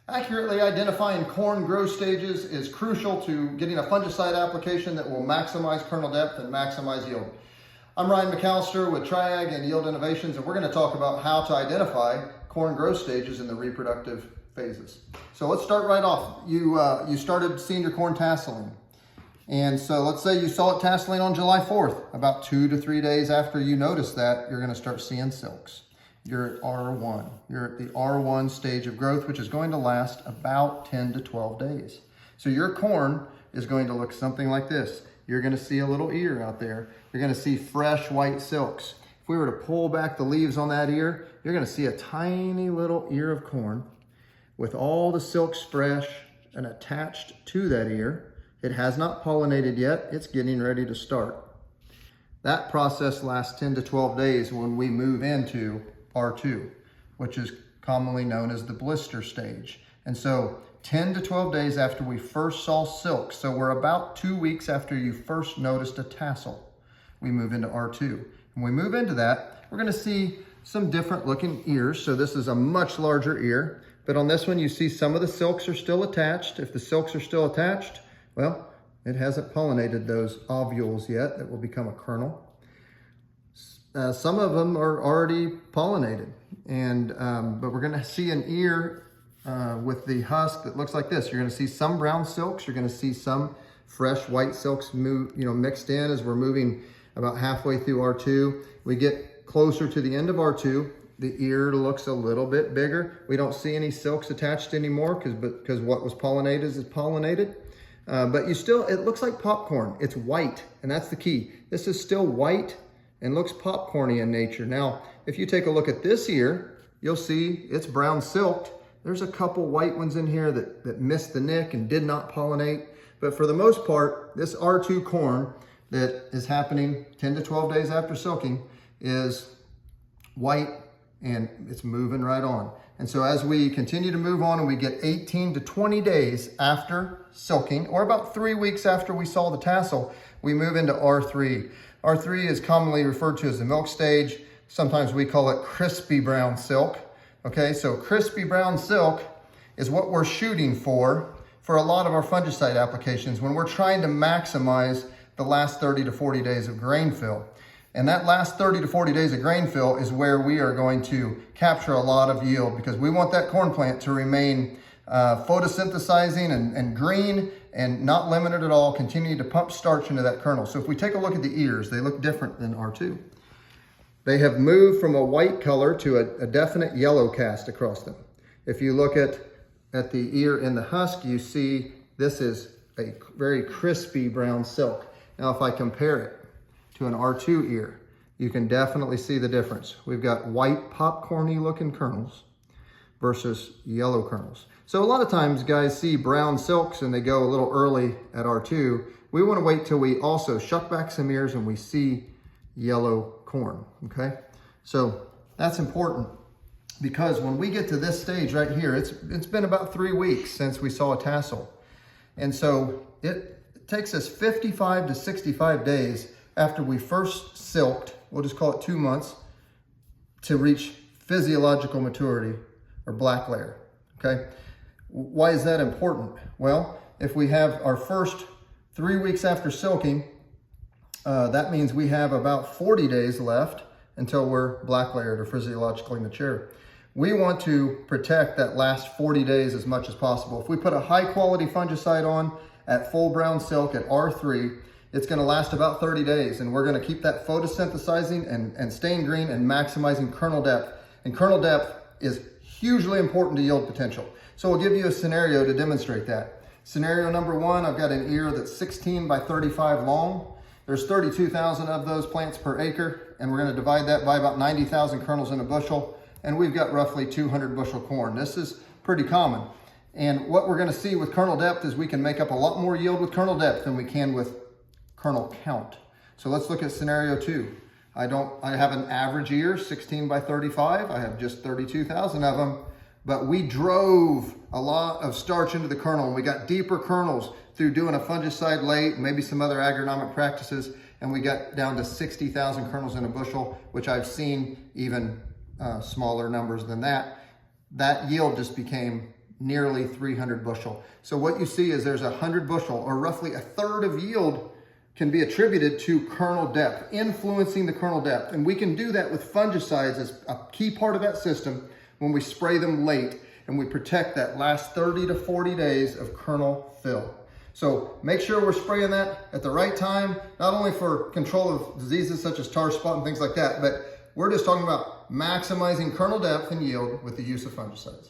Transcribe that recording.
Accurately identifying corn growth stages is crucial to getting a fungicide application that will maximize kernel depth and maximize yield. I'm Ryan McAllister with Triag and Yield Innovations, and we're going to talk about how to identify corn growth stages in the reproductive phases. So let's start right off. You started seeing your corn tasseling. And so let's say you saw it tasseling on July 4th. About 2 to 3 days after you notice that, you're going to start seeing silks. You're at R1. You're at the R1 stage of growth, which is going to last about 10 to 12 days. So your corn is going to look something like this. You're going to see a little ear out there. You're going to see fresh white silks. If we were to pull back the leaves on that ear, you're going to see a tiny little ear of corn with all the silks fresh and attached to that ear. It has not pollinated yet. It's getting ready to start. That process lasts 10 to 12 days when we move into R2, which is commonly known as the blister stage. And so 10 to 12 days after we first saw silk, so we're about 2 weeks after you first noticed a tassel, we move into R2. When we move into that, we're gonna see some different looking ears. So this is a much larger ear, but on this one you see some of the silks are still attached. If the silks are still attached, well, it hasn't pollinated those ovules yet that will become a kernel. Some of them are already pollinated, but we're gonna see an ear with the husk that looks like this. You're gonna see some brown silks, you're gonna see some fresh white silks mixed in as we're moving about halfway through R2. We get closer to the end of R2, the ear looks a little bit bigger. We don't see any silks attached anymore because what was pollinated is pollinated. But it looks like popcorn. It's white, and that's the key. This is still white and looks popcorny in nature. Now, if you take a look at this ear, you'll see it's brown silked. There's a couple white ones in here that missed the nick and did not pollinate. But for the most part, this R2 corn that is happening 10 to 12 days after silking is white and it's moving right on. And so as we continue to move on and we get 18 to 20 days after silking, or about 3 weeks after we saw the tassel, we move into R3. R3 is commonly referred to as the milk stage. Sometimes we call it crispy brown silk. Okay, so crispy brown silk is what we're shooting for a lot of our fungicide applications when we're trying to maximize the last 30 to 40 days of grain fill. And that last 30 to 40 days of grain fill is where we are going to capture a lot of yield, because we want that corn plant to remain photosynthesizing and green and not limited at all, continue to pump starch into that kernel. So if we take a look at the ears, they look different than R2. They have moved from a white color to a definite yellow cast across them. If you look at the ear in the husk, you see this is a very crispy brown silk. Now if I compare it to an R2 ear, you can definitely see the difference. We've got white popcorny looking kernels versus yellow kernels. So a lot of times guys see brown silks and they go a little early at R2. We want to wait till we also shuck back some ears and we see yellow corn, okay? So that's important, because when we get to this stage right here, it's been about 3 weeks since we saw a tassel. And so it takes us 55 to 65 days after we first silked, we'll just call it 2 months, to reach physiological maturity or black layer, okay? Why is that important? Well, if we have our first 3 weeks after silking, that means we have about 40 days left until we're black layered or physiologically mature. We want to protect that last 40 days as much as possible. If we put a high quality fungicide on at full brown silk at R3, it's gonna last about 30 days, and we're gonna keep that photosynthesizing and staying green and maximizing kernel depth. And kernel depth is hugely important to yield potential. So we'll give you a scenario to demonstrate that. Scenario number 1, I've got an ear that's 16 by 35 long. There's 32,000 of those plants per acre, and we're gonna divide that by about 90,000 kernels in a bushel, and we've got roughly 200 bushel corn. This is pretty common. And what we're gonna see with kernel depth is we can make up a lot more yield with kernel depth than we can with kernel count. So let's look at scenario 2. I have an average ear, 16 by 35. I have just 32,000 of them, but we drove a lot of starch into the kernel, and we got deeper kernels through doing a fungicide late, maybe some other agronomic practices, and we got down to 60,000 kernels in a bushel, which I've seen even smaller numbers than that. That yield just became nearly 300 bushel. So what you see is there's 100 bushel, or roughly a third of yield, can be attributed to kernel depth, influencing the kernel depth. And we can do that with fungicides as a key part of that system when we spray them late and we protect that last 30 to 40 days of kernel fill. So make sure we're spraying that at the right time, not only for control of diseases such as tar spot and things like that, but we're just talking about maximizing kernel depth and yield with the use of fungicides.